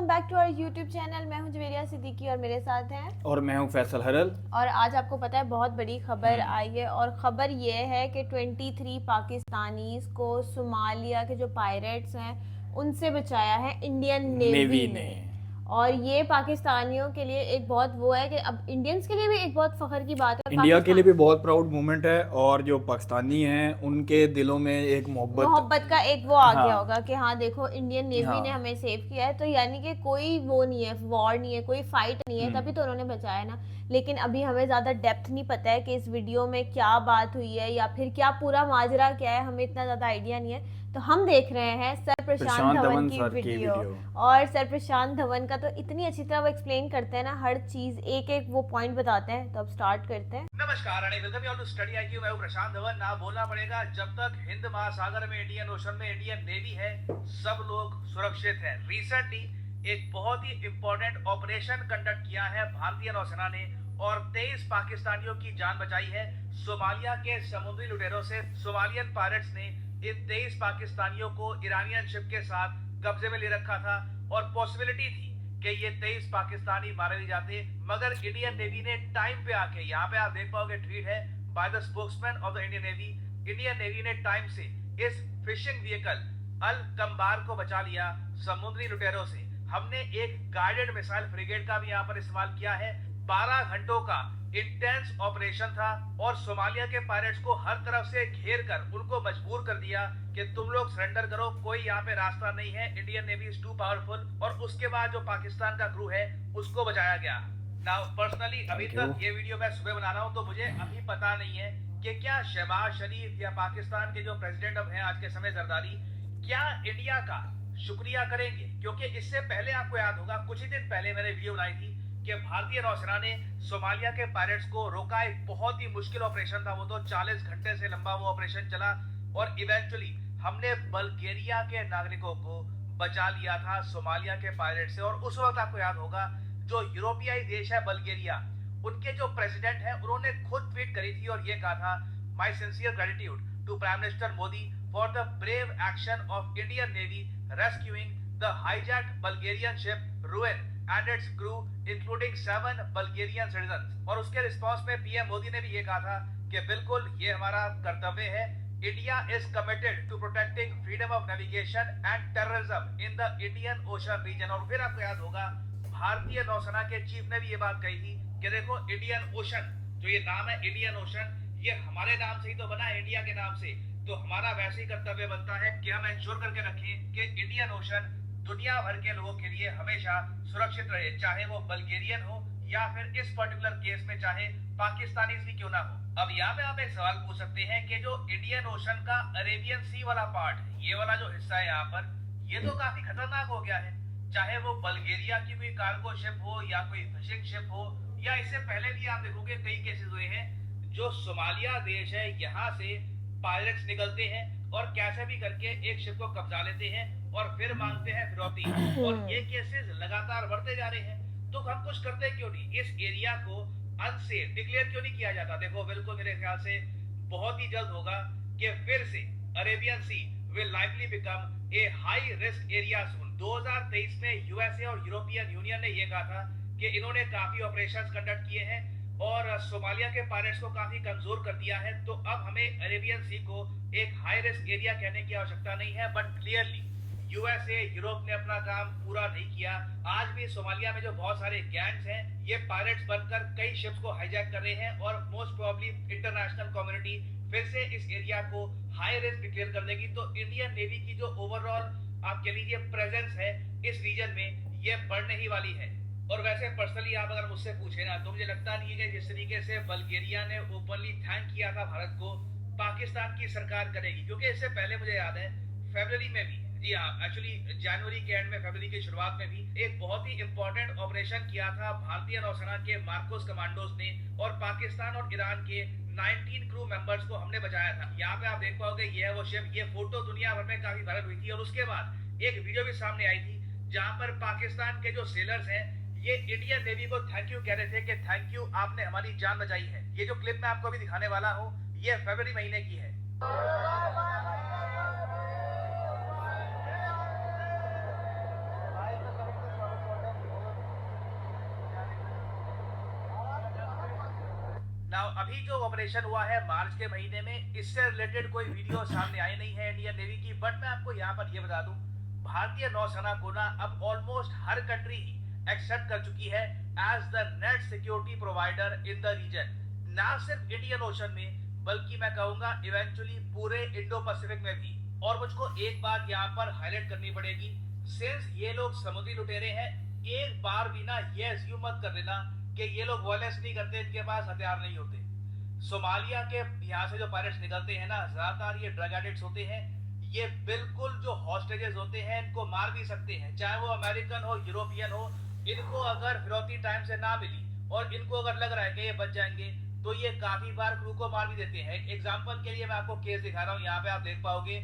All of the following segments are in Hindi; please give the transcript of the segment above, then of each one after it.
Welcome back to our YouTube channel. मैं हूं जवेरिया सिद्दीकी और मेरे साथ हैं और मैं हूं फैसल हरल। और आज आपको पता है बहुत बड़ी खबर आई है और खबर ये है कि 23 पाकिस्तानीज को सोमालिया के जो पायरेट्स हैं उनसे बचाया है इंडियन नेवी ने। और ये पाकिस्तानियों के लिए एक बहुत वो है कि अब इंडियंस के लिए भी एक बहुत फख्र की बात है, इंडिया के लिए भी बहुत प्राउड मोमेंट है और जो पाकिस्तानी हैं उनके दिलों में एक मोहब्बत का एक वो आ हाँ, गया होगा कि हाँ देखो इंडियन नेवी ने हाँ, हमें सेव किया है। तो यानी कि कोई वो नहीं है, वॉर नहीं है, कोई फाइट नहीं है, तभी तो उन्होंने बचाया ना। लेकिन अभी हमें ज़्यादा डेप्थ नहीं पता है कि इस वीडियो में क्या बात हुई है या फिर क्या पूरा माजरा क्या है, हमें इतना ज़्यादा आइडिया नहीं है। तो हम देख रहे हैं सर प्रशांत धवन की वीडियो। और सर प्रशांत धवन का तो इतनी अच्छी तरह वो एक्सप्लेन करते हैं ना, हर चीज़ एक एक वो पॉइंट बताते हैं। तो अब स्टार्ट करते हैं। नमस्कार Rani, welcome you all to study IQ. मैं हूं प्रशांत धवन। ना बोलना पड़ेगा, जब तक हिंद महासागर में, इंडियन ओशन में इंडियन नेवी है, सब लोग सुरक्षित हैं। रिसेंटली एक बहुत ही इंपॉर्टेंट ऑपरेशन कंडक्ट किया है भारतीय नौसेना ने और 23 पाकिस्तानियों की जान बचाई है सोमालिया के समुद्री लुटेरों से। सोमालियन पायरेट्स ने इन 23 पाकिस्तानियों को ईरानियन शिप के साथ कब्जे में ले रखा था और पॉसिबिलिटी थी कि ये 23 पाकिस्तानी मारे नहीं जाते, मगर इंडियन नेवी ने टाइम पे आके, यहाँ पे आप देख पाओगे ट्वीट है by the spokesman of the Indian navy, Indian navy ने टाइम से इस फिशिंग व्हीकल अल कंबार को बचा लिया समुद्री लुटेरों से। हमने एक गाइडेड मिसाइल फ्रिगेट का भी यहाँ पर इस्तेमाल किया है। 12 घंटों का इंटेंस ऑपरेशन था और सोमालिया के पायरेट्स को हर तरफ से घेर कर उनको मजबूर कर दिया कि तुम लोग सरेंडर करो, कोई यहाँ पे रास्ता नहीं है, Indian navy is too powerful. और उसके बाद जो पाकिस्तान का क्रू है उसको बचाया गया। नाउ पर्सनली अभी तक ये वीडियो मैं सुबह बना रहा हूँ तो मुझे अभी पता नहीं है कि क्या शहबाज शरीफ या पाकिस्तान के जो प्रेसिडेंट अब हैं आज के समय जरदारी, क्या इंडिया का शुक्रिया करेंगे। क्योंकि इससे पहले आपको याद होगा, कुछ ही दिन पहले मैंने वीडियो बनाई थी कि भारतीय नौसेना ने सोमालिया के पायरेट्स को रोका। एक बहुत ही मुश्किल ऑपरेशन था वो, तो 40 घंटे से लंबा वो ऑपरेशन चला और इवेंचुअली हमने बल्गेरिया के नागरिकों को बचा लिया था सोमालिया के पायरेट से। और उस वक्त आपको याद होगा, जो यूरोपियाई देश है बल्गेरिया, उनके जो प्रेसिडेंट है उन्होंने खुद ट्वीट करी थी और ये कहा था, my sincere gratitude to prime minister Modi for the brave action of Indian navy rescuing the hijacked Bulgarian ship Ruen and its crew including 7 Bulgarian citizen. और उसके रिस्पांस में पीएम मोदी ने भी ये कहा था कि बिल्कुल ये हमारा कर्तव्य है, India is committed to protecting freedom of navigation and terrorism in the Indian ocean region. और फिर आपको याद होगा, भारतीय नौसेना के चीफ ने भी ये बात कही थी कि देखो इंडियन ओशन, जो ये नाम है इंडियन ओशन, ये हमारे नाम से ही तो बना है, इंडिया के नाम से। तो हमारा वैसे ही कर्तव्य बनता है कि हम इंश्योर करके रखें कि इंडियन ओशन दुनिया भर के लोगों के लिए हमेशा सुरक्षित रहे, चाहे वो बल्गेरियन हो या फिर इस पर्टिकुलर केस में चाहे पाकिस्तानी भी क्यों ना हो। अब यहाँ पे आप एक सवाल पूछ सकते हैं कि जो इंडियन ओशन का अरेबियन सी वाला पार्ट, ये वाला जो हिस्सा है यहाँ पर, ये तो काफी खतरनाक हो गया है। चाहे वो बल्गेरिया की कोई कार्गो शिप हो या कोई फिशिंग शिप हो, या इससे पहले भी आप देखोगे कई केसेस हुए हैं, जो सोमालिया देश है यहाँ से पायरेट्स निकलते हैं और कैसे भी करके एक शिप को कब्जा लेते हैं और फिर मांगते हैं फिरौती। और ये केसेस लगातार बढ़ते जा रहे हैं। तो हम कुछ करते क्यों नहीं, इस एरिया को अनसेफ डिक्लेयर क्यों नहीं किया जाता। देखो बिल्कुल मेरे ख्याल से बहुत ही जल्द होगा कि फिर से Arabian sea will likely become a high risk area soon. 2023 में यूएसए और यूरोपियन यूनियन ने यह कहा था कि इन्होंने काफी ऑपरेशंस कंडक्ट किए हैं और सोमालिया के पायरेट्स को काफी कमजोर कर दिया है। तो अब हमें अरेबियन सी को एक हाई रिस्क एरिया कहने की आवश्यकता नहीं है। बट क्लियरली यूएसए, यूरोप ने अपना काम पूरा नहीं किया। आज भी सोमालिया में जो बहुत सारे गैंग्स हैं, ये पायरेट्स बनकर कई शिप्स को हाईजैक कर रहे हैं और मोस्ट प्रोबेबली इंटरनेशनल कम्युनिटी फिर से इस एरिया को हाई रिस्क डिक्लेयर कर देगी। तो इंडियन नेवी की जो ओवरऑल आप कह लीजिए प्रेजेंस है इस रीजन में, ये बढ़ने ही वाली है। और वैसे पर्सनली आप अगर मुझसे पूछे ना, तो मुझे लगता नहीं है कि जिस तरीके से बल्गेरिया ने ओपनली थैंक किया था भारत को, पाकिस्तान की सरकार करेगी। क्योंकि इससे पहले मुझे याद है फरवरी में भी, जी हाँ एक्चुअली जनवरी के एंड में, फरवरी की शुरुआत में भी एक बहुत ही इंपॉर्टेंट ऑपरेशन किया था भारतीय नौसेना के मार्कोस कमांडोज ने और पाकिस्तान और ईरान के 19 क्रू मेंबर्स को हमने बचाया था। यहाँ पे आप देख पाओगे ये है वो शिप। ये फोटो दुनिया भर में काफी वायरल हुई थी और उसके बाद एक वीडियो भी सामने आई थी जहां पर पाकिस्तान के जो सेलर्स हैं ये इंडियन नेवी को थैंक यू कह रहे थे कि थैंक यू, आपने हमारी जान बचाई है। ये जो क्लिप मैं आपको अभी दिखाने वाला हूँ, ये फरवरी महीने की है। नाउ अभी जो ऑपरेशन हुआ है मार्च के महीने में, इससे रिलेटेड कोई वीडियो सामने आई नहीं है इंडियन नेवी की, बट मैं आपको यहाँ पर ये बता दूं, भारतीय नौसेना को ना अब ऑलमोस्ट हर कंट्री ही एक्सेप्ट कर चुकी है as the net security provider in the region, ना सिर्फ इंडियन ओशन में बल्कि मैं कहूंगा इवेंचुअली पूरे इंडो पैसिफिक में भी। और मुझको एक बात यहाँ पर हाईलाइट करनी पड़ेगी, सिंस ये लोग समुद्री लुटेरे हैं, एक बार भी ना ये अज्यूम मत कर लेना कि ये लोग वायलेंस नहीं करते, इनके पास हथियार नहीं होते। सोमालिया के यहाँ से जो पायरेट्स निकलते हैं ना, ज्यादातर ये ड्रग एडिक्ट्स होते हैं, ये बिल्कुल जो हॉस्टेजेस होते हैं इनको मार भी सकते हैं, चाहे वो अमेरिकन हो यूरोपियन हो। इनको अगर फिरौती टाइम से ना मिली और इनको अगर लग रहा है कि ये बच जाएंगे तो ये काफी बार क्रू को मार भी देते हैं। एग्जाम्पल के लिए मैं आपको केस दिखा रहा हूँ, यहाँ पे आप देख पाओगे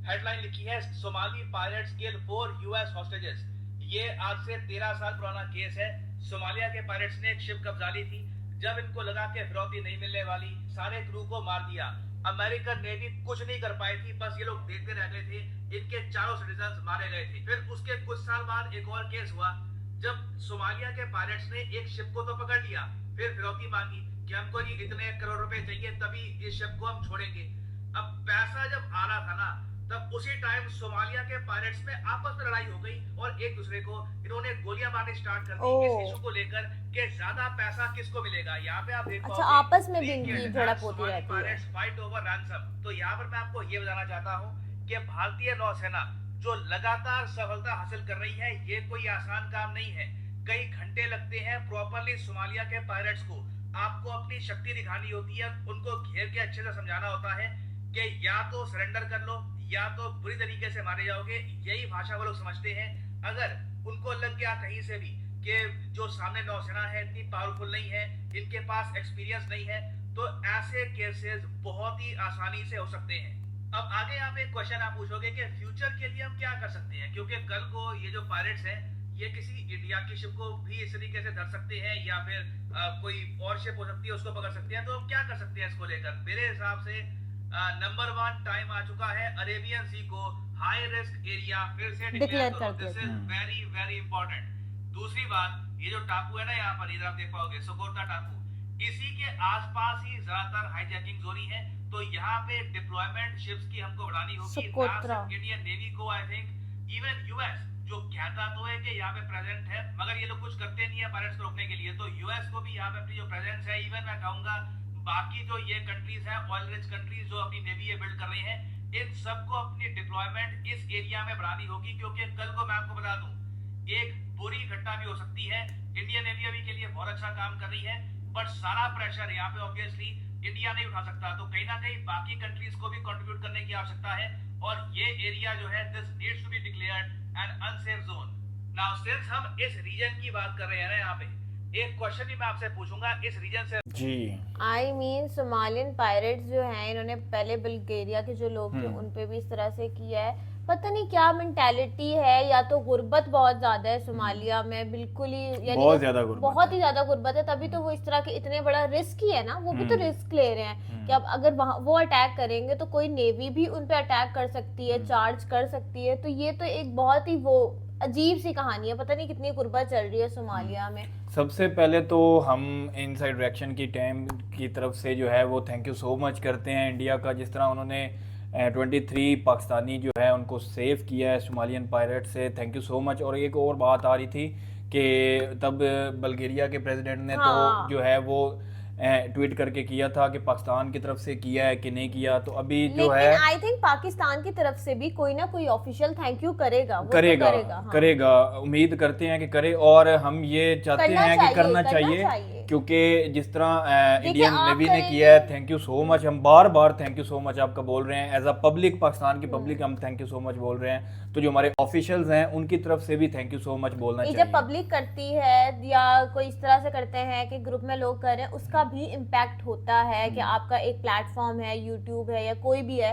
हेडलाइन लिखी है, सोमाली पायरेट्स किल 4 US हॉस्टेजेस। ये आज से 13 साल पुराना केस है। सोमालिया के पायरेट्स ने एक शिप कब्जा ली थी, जब इनको लगा कि फिरौती नहीं मिलने वाली, सारे क्रू को मार दिया। अमेरिकन नेवी कुछ नहीं कर पाई थी, बस ये लोग देखते रह गए थे, इनके चारों सिटीजन मारे गए थे। फिर उसके कुछ साल बाद एक और केस हुआ, जब सोमालिया के पायरेट्स ने एक शिप को तो पकड़ लिया, फिर फिरौती मांगी कि हमको जी इतने करोड़ रुपए चाहिए तभी इस शिप को हम छोड़ेंगे। अब पैसा जब आ रहा था ना, तब उसी टाइम सोमालिया के पायरेट्स में आपस में लड़ाई हो गई और एक दूसरे को इन्होंने गोलियां मारनी स्टार्ट कर दी इस इशू को लेकर कि ज्यादा पैसा किसको मिलेगा। यहाँ पे आप देख अच्छा, आपस में भी इनकी झड़प होती रहती है। Pirates fight over ransom. तो यहाँ पर मैं आपको ये बताना चाहता हूँ कि भारतीय नौसेना जो लगातार सफलता हासिल कर रही है, ये कोई आसान काम नहीं है। कई घंटे लगते हैं प्रॉपरली सोमालिया के पायरेट्स को, आपको अपनी शक्ति दिखानी होती है, उनको घेर के अच्छे से समझाना होता है कि या तो सरेंडर कर लो या तो बुरी तरीके से मारे जाओगे। यही भाषा वो लोग समझते हैं। अगर उनको लग गया कहीं से भी कि जो सामने नौसेना है इतनी पावरफुल नहीं है, इनके पास एक्सपीरियंस नहीं है, तो ऐसे केसेस बहुत ही आसानी से हो सकते हैं। अब आगे यहाँ पे एक क्वेश्चन आप पूछोगे कि फ्यूचर के लिए हम क्या कर सकते हैं, क्योंकि कल को ये जो पायरेट्स हैं ये किसी इंडिया की शिप को भी इस तरीके से धर सकते हैं या फिर कोई और शिप हो सकती है उसको पकड़ सकते हैं। तो हम क्या कर सकते हैं इसको लेकर? मेरे हिसाब से नंबर 1 टाइम आ चुका है अरेबियन सी को हाई रिस्क एरिया फिर से डिक्लेयर करो। This is very very important. दूसरी बात, ये जो टापू है ना, यहाँ पर इधर आप देख पाओगे सोकोत्रा टापू, इसी के आसपास ही ज्यादातर हाईजैकिंग हो रही है। तो यहाँ पे डिप्लॉयमेंट शिप्स की हमको बढ़ानी होगी। इंडियन नेवी को आई थिंक इवन यूएस जो कहता तो है कि यहाँ पे प्रेजेंट है, मगर ये लोग कुछ करते नहीं है पायरेट्स को रोकने के लिए, तो यूएस को भी यहाँ पे अपनी जो प्रेजेंस है, इवन मैं कहूंगा बाकी जो ये कंट्रीज हैं ऑयल रिच कंट्रीज जो अपनी नेवी बिल्ड कर रही हैं, इन सबको अपनी डिप्लॉयमेंट इस एरिया में बढ़ानी होगी। क्योंकि कल को मैं आपको बता दूं, एक बुरी घटना भी हो सकती है। इंडियन नेवी अभी के लिए बहुत अच्छा काम कर रही है, बट सारा प्रेशर यहाँ पे ऑब्वियसली इंडिया नहीं उठा सकता, तो कहीं ना कहीं बाकी कंट्रीज को भी कंट्रीब्यूट करने की आवश्यकता है। और ये एरिया जो है this needs to be declared an unsafe zone. Now since हम इस रीजन की बात कर रहे हैं ना, यहाँ पे एक क्वेश्चन भी मैं आपसे पूछूंगा इस रीजन से जी। आई मीन सोमालियन पायरेट्स जो हैं, इन्होंने पहले बल्गेरिया के जो लोग थे उन पे भी इस तरह से किया है। पता नहीं क्या मेंटालिटी है, या तो गुर्बत बहुत ज्यादा है सोमालिया में, बिल्कुल ही यानी बहुत ही ज्यादा गुर्बत है, तभी तो वो इस तरह के इतने बड़ा रिस्क ही है ना, वो भी तो रिस्क ले रहे हैं कि अब अगर वहाँ वो अटैक करेंगे तो कोई नेवी भी उन पे अटैक कर सकती है, चार्ज कर सकती है। तो ये तो एक बहुत ही वो अजीब सी कहानी है, पता नहीं कितनी गुर्बत चल रही है सोमालिया में। सबसे पहले तो हम इनसाइड रिएक्शन की टीम की तरफ से जो है वो थैंक यू सो मच करते हैं इंडिया का, जिस तरह उन्होंने 23 पाकिस्तानी जो है उनको सेव किया है सोमालियन पायरेट से। Thank you so much. और एक और बात आ रही थी कि तब बल्गेरिया के प्रेसिडेंट ने तो जो है वो ट्वीट करके किया था कि पाकिस्तान की तरफ से किया है कि नहीं किया, तो अभी जो है आई थिंक पाकिस्तान की तरफ से भी कोई ना कोई ऑफिशियल थैंक यू करेगा। करेगा, उम्मीद करते हैं कि करे, और हम ये चाहते हैं कि करना चाहिए क्योंकि जिस तरह इंडियन नेवी ने किया है, थैंक यू सो मच। हम बार बार थैंक यू सो मच आपका बोल रहे हैं एज अ पब्लिक, पाकिस्तान की पब्लिक हम थैंक यू सो मच बोल रहे हैं। तो जो हमारे ऑफिशियल्स हैं उनकी तरफ से भी थैंक यू सो मच बोलना चाहिए। जब पब्लिक करती है या कोई इस तरह से करते हैं कि ग्रुप में लोग कर रहे हैं, उसका भी इम्पैक्ट होता है कि आपका एक प्लेटफॉर्म है, यूट्यूब है या कोई भी है,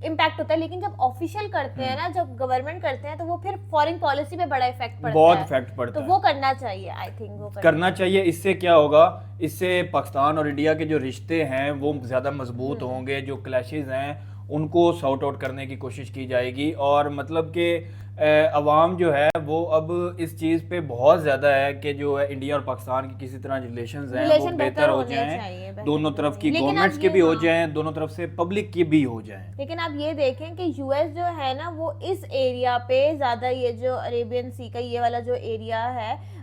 इम्पैक्ट होता है। लेकिन जब ऑफिशियल करते हैं ना, जब गवर्नमेंट करते हैं, तो वो फिर फॉरेन पॉलिसी पे बड़ा इफेक्ट पड़ता है, बहुत इफेक्ट पड़ता है। तो वो करना चाहिए, आई थिंक वो करना चाहिए। इससे क्या होगा, इससे पाकिस्तान और इंडिया के जो रिश्ते हैं वो ज्यादा मजबूत होंगे, जो क्लैशेस हैं उनको सॉर्ट आउट करने की कोशिश की जाएगी। और मतलब कि अवाम जो है वो अब इस चीज पे बहुत ज्यादा है कि जो है इंडिया और पाकिस्तान के किसी तरह रिलेशंस हैं वो रिलेशन बेहतर हो होने जाएं, चाहिए, बेहतर दोनों होने तरफ की चाहिए। लेकिन गवर्नमेंट्स अब के ये भी हो हाँ, जाएं, दोनों तरफ से पब्लिक की भी हो जाएं। लेकिन आप ये देखें कि यूएस जो है ना वो इस एरिया पे ज्यादा, ये जो अरेबियन सी का ये वाला जो एरिया है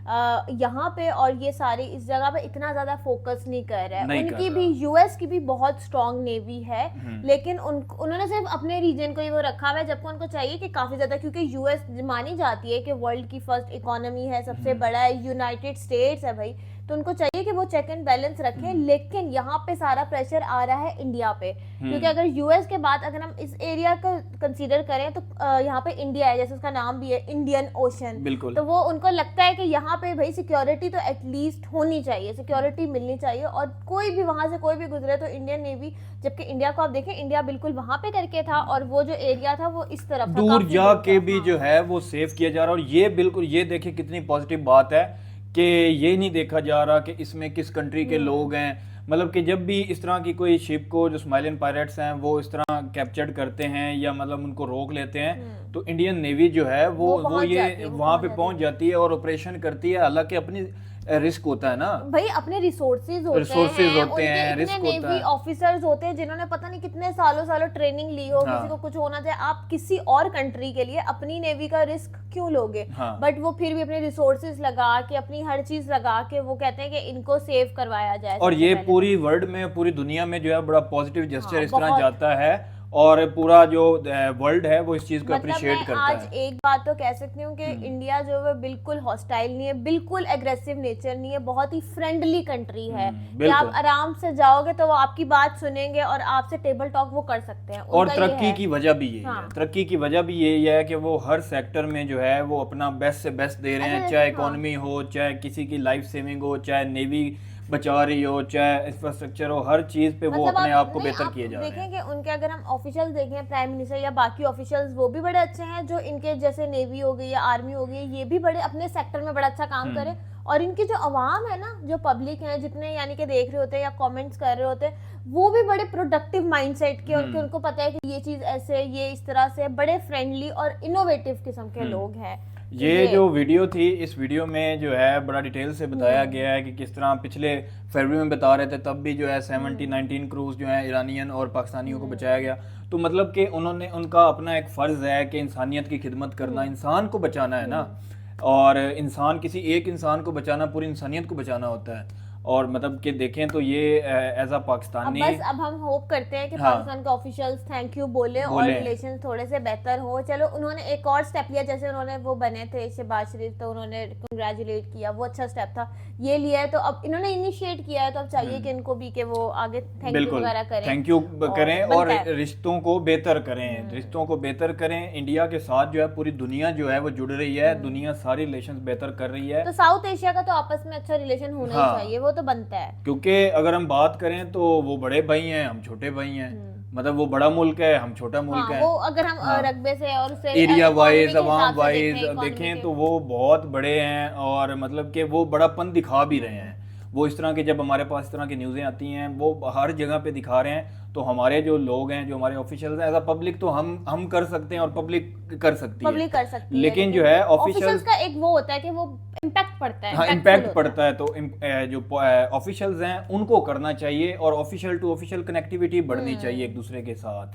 यहाँ पे और ये सारी इस जगह पे इतना ज्यादा फोकस नहीं कर रहा है। नहीं कर उनकी रहा। भी यूएस की भी बहुत स्ट्रांग नेवी है, लेकिन उन्होंने सिर्फ अपने रीजन को ही वो रखा हुआ है, जबकि उनको चाहिए कि काफी ज्यादा, क्योंकि यूएस मानी जाती है कि वर्ल्ड की फर्स्ट इकोनॉमी है, सबसे बड़ा है, यूनाइटेड स्टेट्स है भाई, तो उनको चाहिए कि वो चेक एंड बैलेंस रखें। लेकिन यहाँ पे सारा प्रेशर आ रहा है इंडिया पे, क्योंकि अगर यूएस के बाद अगर हम इस एरिया को कंसीडर करें तो यहाँ पे इंडिया है, जैसे उसका नाम भी है इंडियन ओशन, बिल्कुल। तो वो उनको लगता है कि यहाँ पे भाई सिक्योरिटी तो एटलीस्ट होनी चाहिए, सिक्योरिटी मिलनी चाहिए, और कोई भी वहां से कोई भी गुजरे तो इंडियन नेवी, जबकि इंडिया को आप देखें, इंडिया बिल्कुल वहां पे करके था और वो जो एरिया था वो इस तरफ था, दूर काफी जाके था। भी जो है वो सेव किया जा रहा है। और ये बिल्कुल, ये देखिए कितनी पॉजिटिव बात है कि ये नहीं देखा जा रहा कि इसमें किस कंट्री के लोग हैं। मतलब कि जब भी इस तरह की कोई शिप को जो सोमालियन पायरेट्स हैं वो इस तरह कैप्चर्ड करते हैं या मतलब उनको रोक लेते हैं, तो इंडियन नेवी जो है वो पहुंच ये जाती है, वो वहां पे पहुंच पहुंच जाती है और ऑपरेशन करती है। हालांकि अपनी रिस्क होता है ना भाई, अपने रिसोर्सेज होते Resources हैं, होते उनके हैं, इतने risk होता नेवी है। ऑफिसर्स होते हैं जिन्होंने पता नहीं कितने सालों ट्रेनिंग ली हो, हाँ। किसी को कुछ होना चाहे, आप किसी और कंट्री के लिए अपनी नेवी का रिस्क क्यों लोगे? हाँ। बट वो फिर भी अपने रिसोर्सेज लगा के, अपनी हर चीज लगा के वो कहते हैं कि इनको सेव करवाया जाए। और सबसे ये पहले पूरी वर्ल्ड में, पूरी दुनिया में जो है बड़ा पॉजिटिव जेस्चर हाँ, इस तरह बहुत। जाता है और पूरा जो वर्ल्ड है वो इस चीज को मतलब अप्रिशिएट मैं करता आज है। एक बात तो कह सकती हूँ कि इंडिया जो है बिल्कुल हॉस्टाइल नहीं है, बिल्कुल एग्रेसिव नेचर नहीं है, बहुत ही फ्रेंडली कंट्री है कि बिल्कुल। आप आराम से जाओगे तो वो आपकी बात सुनेंगे और आपसे टेबल टॉक वो कर सकते हैं। और उनका ये तरक्की है। की वजह भी यही हाँ। है, तरक्की की वजह भी यही है कि वो हर सेक्टर में जो है वो अपना बेस्ट से बेस्ट दे रहे हैं, अच्छा, चाहे हाँ। इकोनॉमी हो, चाहे किसी की लाइफ सेविंग हो, चाहे नेवी बचा रही हो, चाहे इंफ्रास्ट्रक्चर हो, हर चीज पे वो मतलब अपने आप को नहीं, बेहतर किए जा रहे देखें हैं। कि उनके अगर हम ऑफिशियल देखें, प्राइम मिनिस्टर या बाकी ऑफिशियल्स वो भी बड़े अच्छे हैं, जो इनके जैसे नेवी हो गई या आर्मी हो गई, ये भी बड़े अपने सेक्टर में बड़ा अच्छा काम करें। और इनकी जो अवाम है ना, जो पब्लिक है, जितने यानी कि देख रहे होते हैं या कमेंट्स कर रहे होते हैं, वो भी बड़े प्रोडक्टिव माइंडसेट के, उनको पता है कि ये चीज ऐसे, ये इस तरह से, बड़े फ्रेंडली और इनोवेटिव किस्म के लोग हैं। ये जो वीडियो थी, इस वीडियो में जो है बड़ा डिटेल से बताया गया है कि किस तरह पिछले फरवरी में बता रहे थे, तब भी जो है 19 क्रूज जो है ईरानियन और पाकिस्तानियों को बचाया गया। तो मतलब कि उन्होंने, उनका अपना एक फर्ज है कि इंसानियत की खिदमत करना, इंसान को बचाना है ना, और इंसान, किसी एक इंसान को बचाना पूरी इंसानियत को बचाना होता है। और मतलब कि देखें तो ये एज अ पाकिस्तानी, अब हम होप करते हैं कि हाँ, पाकिस्तान के ऑफिशियल्स थैंक यू बोले और रिलेशन थोड़े से बेहतर हो। चलो उन्होंने एक और स्टेप लिया, जैसे उन्होंने वो बने थे शहबाज शरीफ, तो उन्होंने कंग्रेचुलेट किया, वो अच्छा स्टेप था, ये लिया है, तो अब इन्होंने इनिशिएट किया है, तो अब चाहिए कि इनको भी कि वो आगे थैंक यू वगैरह करें, थैंक यू करें और बनता है। रिश्तों को बेहतर करें, रिश्तों को बेहतर करें। इंडिया के साथ जो है पूरी दुनिया जो है वो जुड़ रही है, दुनिया सारी रिलेशंस बेहतर कर रही है। तो साउथ एशिया का तो आपस में अच्छा रिलेशन होना हाँ, ही चाहिए, वो तो बनता है। क्योंकि अगर हम बात करें तो वो बड़े भाई हैं, हम छोटे भाई हैं, मतलब वो बड़ा मुल्क है, हम छोटा मुल्क हाँ, है। वो अगर हम रकबे से और उससे एरिया economy वाइज, के अवाम हिसाब से वाइज economy देखें के- तो वो बहुत बड़े हैं और मतलब कि वो बड़ापन दिखा भी रहे हैं। वो इस तरह के, जब हमारे पास इस तरह की न्यूज़ें आती हैं, वो हर जगह पे दिखा रहे हैं। तो हमारे जो लोग हैं, जो हमारे ऑफिशियल्स हैं, एज अ पब्लिक तो हम कर सकते हैं और पब्लिक कर सकती है, पब्लिक कर सकती है, लेकिन जो है ऑफिशियल्स का एक वो होता है कि वो इम्पैक्ट पड़ता है, हाँ, impactful इम्पैक्ट होता पड़ता है। तो जो ऑफिशियल्स हैं उनको करना चाहिए और ऑफिशियल टू ऑफिशियल कनेक्टिविटी बढ़नी चाहिए एक दूसरे के साथ।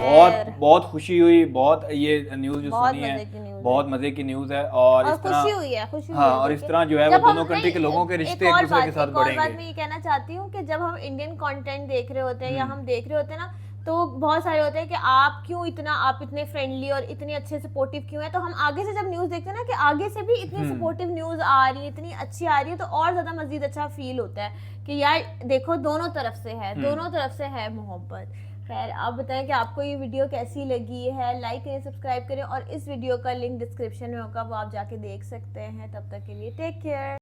बहुत बहुत खुशी हुई, बहुत ये न्यूज़ जो बहुत सुनी मजे है, की न्यूज़ बहुत मजे की न्यूज़ है। और इस तरह खुशी हुई है, खुशी हाँ, हुई है और देख इस के। तरह जो है वो जब हम- दोनों कंट्री के नहीं, लोगों के रिश्ते एक एक और दूसरे के बात- साथ एक और बात बढ़ेंगे। मैं ये कहना चाहती हूँ कि जब हम इंडियन कंटेंट देख रहे होते हैं या हम देख रहे होते हैं ना, तो बहुत सारे होते हैं कि आप क्यों इतना, आप इतने फ्रेंडली और इतने अच्छे सपोर्टिव क्यों है, तो हम आगे से जब न्यूज़ देखते हैं ना कि आगे से भी इतनी सपोर्टिव न्यूज़ आ रही है, इतनी अच्छी आ रही है, तो और ज्यादा मजीद अच्छा फील होता है कि यार देखो दोनों तरफ से है, दोनों तरफ से है मोहब्बत। खैर, आप बताएं कि आपको ये वीडियो कैसी लगी है, लाइक करें, सब्सक्राइब करें, और इस वीडियो का लिंक डिस्क्रिप्शन में होगा, वो आप जाके देख सकते हैं। तब तक के लिए टेक केयर।